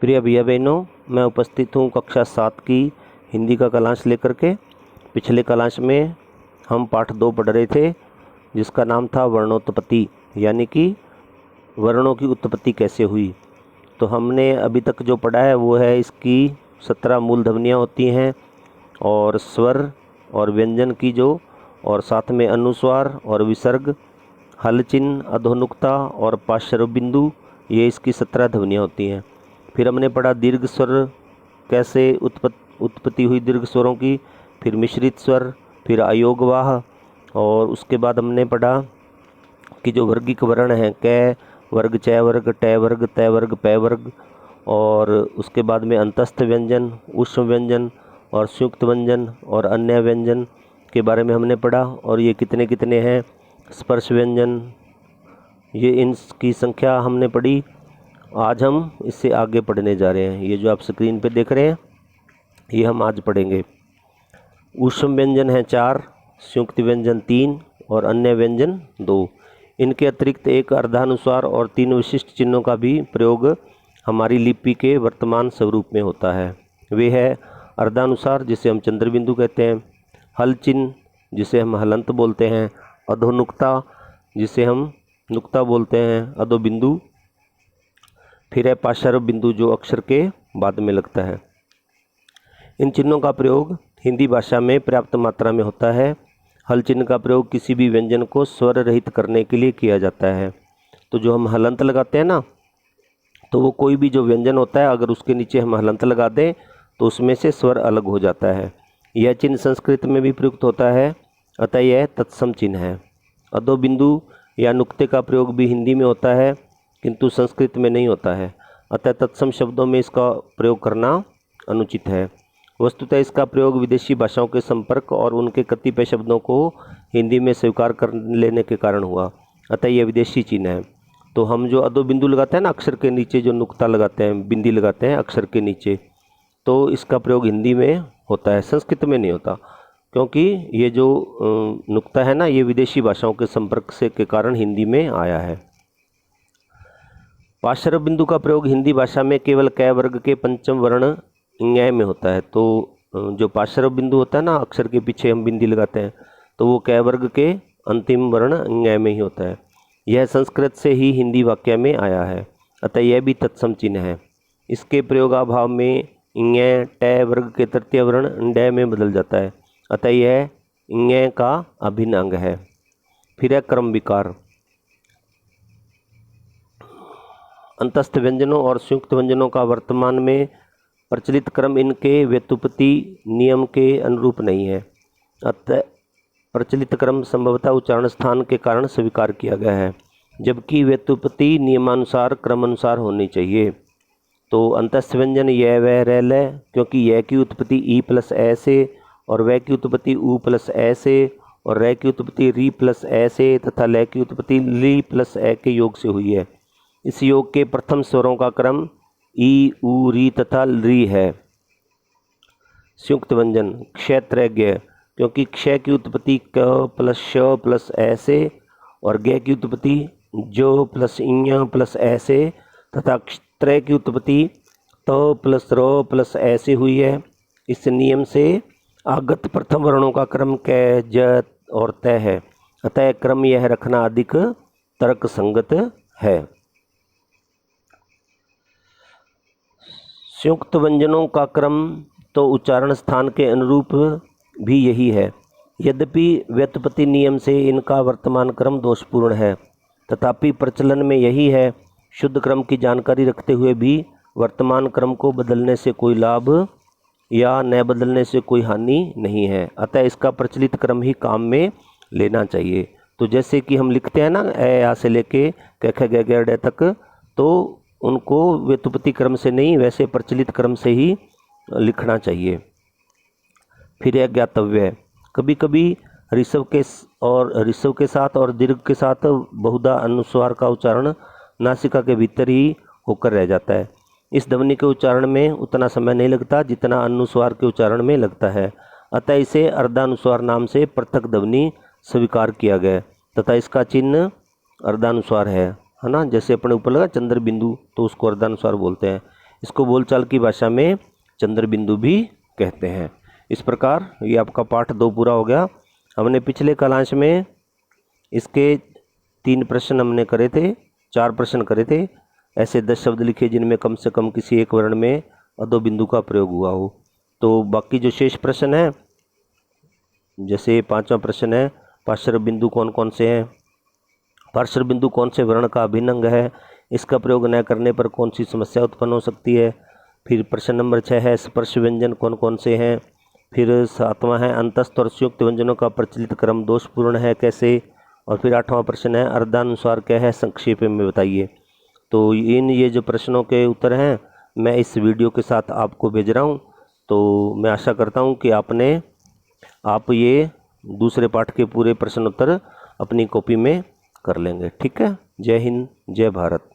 प्रिय भैया बहनों, मैं उपस्थित हूँ कक्षा 7 की हिंदी का कलांश लेकर के। पिछले कलांश में हम पाठ 2 पढ़ रहे थे, जिसका नाम था वर्णोत्पत्ति, यानी कि वर्णों की उत्पत्ति कैसे हुई। तो हमने अभी तक जो पढ़ा है वो है इसकी 17 मूल ध्वनियाँ होती हैं, और स्वर और व्यंजन की जो, और साथ में अनुस्वार और विसर्ग, हल चिन्ह, अधोनुक्ता और पार्श्व बिंदु, ये इसकी 17 ध्वनियाँ होती हैं। फिर हमने पढ़ा दीर्घ स्वर कैसे उत्पत्ति हुई दीर्घ स्वरों की, फिर मिश्रित स्वर, फिर अयोगवाह, और उसके बाद हमने पढ़ा कि जो वर्गिक वर्ण हैं कै वर्ग, च वर्ग, ट वर्ग, त वर्ग, पै वर्ग, और उसके बाद में अंतस्थ व्यंजन, ऊष्म व्यंजन और संयुक्त व्यंजन और अन्य व्यंजन के बारे में हमने पढ़ा, और ये कितने कितने हैं। स्पर्श व्यंजन, ये इनकी संख्या हमने पढ़ी। आज हम इससे आगे पढ़ने जा रहे हैं। ये जो आप स्क्रीन पे देख रहे हैं ये हम आज पढ़ेंगे। ऊष्म व्यंजन हैं 4, संयुक्त व्यंजन 3 और अन्य व्यंजन 2। इनके अतिरिक्त एक अर्धानुस्वार और 3 विशिष्ट चिन्हों का भी प्रयोग हमारी लिपि के वर्तमान स्वरूप में होता है। वे है अर्धानुसार, जिसे हम चंद्रबिंदु कहते हैं, हल चिन्ह, जिसे हम हलंत बोलते हैं, अधोनुक्ता, जिसे हम नुक्ता बोलते हैं, अधोबिंदु, फिर है पार्श्व बिंदु, जो अक्षर के बाद में लगता है। इन चिन्हों का प्रयोग हिंदी भाषा में पर्याप्त मात्रा में होता है। हल चिन्ह का प्रयोग किसी भी व्यंजन को स्वर रहित करने के लिए किया जाता है। तो जो हम हलंत लगाते हैं ना, तो वो कोई भी जो व्यंजन होता है, अगर उसके नीचे हम हलंत लगा दें तो उसमें से स्वर अलग हो जाता है। यह चिन्ह संस्कृत में भी प्रयुक्त होता है, अतः यह तत्सम चिन्ह है। अधोबिंदु या नुक्ते का प्रयोग भी हिंदी में होता है, किंतु संस्कृत में नहीं होता है, अतः तत्सम शब्दों में इसका प्रयोग करना अनुचित है। वस्तुतः इसका प्रयोग विदेशी भाषाओं के संपर्क और उनके कतिपय शब्दों को हिंदी में स्वीकार कर लेने के कारण हुआ, अतः यह विदेशी चिन्ह है। तो हम जो अधोबिंदु लगाते हैं ना, अक्षर के नीचे जो नुक्ता लगाते हैं, बिंदी लगाते हैं अक्षर के नीचे, तो इसका प्रयोग हिंदी में होता है, संस्कृत में नहीं होता, क्योंकि ये जो नुक्ता है ना, ये विदेशी भाषाओं के संपर्क से के कारण हिंदी में आया है। पार्श्व बिंदु का प्रयोग हिंदी भाषा में केवल कै वर्ग के पंचम वर्ण न्याय में होता है। तो जो पार्श्व बिंदु होता है ना, अक्षर के पीछे हम बिंदी लगाते हैं, तो वो कै वर्ग के अंतिम वर्ण न्याय में ही होता है। यह संस्कृत से ही हिंदी वाक्य में आया है, अतः यह भी तत्सम चिन्ह है। इसके प्रयोगाभाव में न्याय ट वर्ग के तृतीय वर्ण डय में बदल जाता है, अतः यह न्याय का अभिन्न अंग है। फिर है क्रम विकार। अंतस्थ व्यंजनों और संयुक्त व्यंजनों का वर्तमान में प्रचलित क्रम इनके व्युत्पत्ति नियम के अनुरूप नहीं है, अतः प्रचलित क्रम संभवतः उच्चारण स्थान के कारण स्वीकार किया गया है, जबकि व्युत्पत्ति नियमानुसार क्रमानुसार होनी चाहिए। तो अंतस्थ व्यंजन य व र ल, क्योंकि य की उत्पत्ति ई प्लस ए से, और व की उत्पत्ति उ प्लस ए से, और र की उत्पत्ति री प्लस ए से, तथा ल की उत्पत्ति ली प्लस ए के योग से हुई है। इस योग के प्रथम स्वरों का क्रम ई, उ, री तथा री है। संयुक्त व्यंजन क्षैत्रज्ञ, क्योंकि क्षय की उत्पत्ति क प्लस श प्लस ए से, और ज्ञ की उत्पत्ति जो प्लस इं प्लस ए से, तथा क्षत्र की उत्पत्ति त प्लस र प्लस ए से हुई है। इस नियम से आगत प्रथम वर्णों का क्रम क, ज और त है, अतः क्रम यह रखना अधिक तर्क संगत है। संयुक्त व्यंजनों का क्रम तो उच्चारण स्थान के अनुरूप भी यही है, यद्यपि व्युत्पत्ति नियम से इनका वर्तमान क्रम दोषपूर्ण है, तथापि प्रचलन में यही है। शुद्ध क्रम की जानकारी रखते हुए भी वर्तमान क्रम को बदलने से कोई लाभ या न बदलने से कोई हानि नहीं है, अतः इसका प्रचलित क्रम ही काम में लेना चाहिए। तो जैसे कि हम लिखते हैं ना, ए आ से लेके क ख ग घ ड तक, तो उनको व्युत्पत्ति क्रम से नहीं, वैसे प्रचलित क्रम से ही लिखना चाहिए। फिर यह ज्ञातव्य, कभी कभी ऋषभ के साथ और दीर्घ के साथ बहुधा अनुस्वार का उच्चारण नासिका के भीतर ही होकर रह जाता है। इस ध्वनि के उच्चारण में उतना समय नहीं लगता जितना अनुस्वार के उच्चारण में लगता है, अतः इसे अर्धानुस्वार नाम से पृथक ध्वनि स्वीकार किया गया, तथा इसका चिन्ह अर्धानुस्वार है ना। जैसे अपने ऊपर लगा चंद्र बिंदु, तो उसको अर्धानुस्वार बोलते हैं। इसको बोलचाल की भाषा में चंद्र बिंदु भी कहते हैं। इस प्रकार ये आपका पाठ 2 पूरा हो गया। हमने पिछले कालांश में इसके 3 प्रश्न हमने करे थे, 4 प्रश्न करे थे। ऐसे 10 शब्द लिखे जिनमें कम से कम किसी एक वर्ण में अधो बिंदु का प्रयोग हुआ हो। तो बाकी जो शेष प्रश्न है, जैसे 5वां प्रश्न है, पार्श्व बिंदु कौन कौन से हैं, पार्श्व बिंदु कौन से वर्ण का अभिन्न अंग है, इसका प्रयोग न करने पर कौन सी समस्या उत्पन्न हो सकती है। फिर प्रश्न नंबर 6 है, स्पर्श व्यंजन कौन कौन से हैं। फिर 7वां है, अंतस्थ और संयुक्त व्यंजनों का प्रचलित क्रम दोषपूर्ण है कैसे। और फिर 8वां प्रश्न है, अर्धानुस्वार क्या है, संक्षेप में बताइए। तो ये जो प्रश्नों के उत्तर हैं मैं इस वीडियो के साथ आपको भेज रहा हूँ। तो मैं आशा करता हूँ कि आप ये दूसरे पाठ के पूरे प्रश्न उत्तर अपनी कॉपी में कर लेंगे। ठीक है। जय हिंद, जय भारत।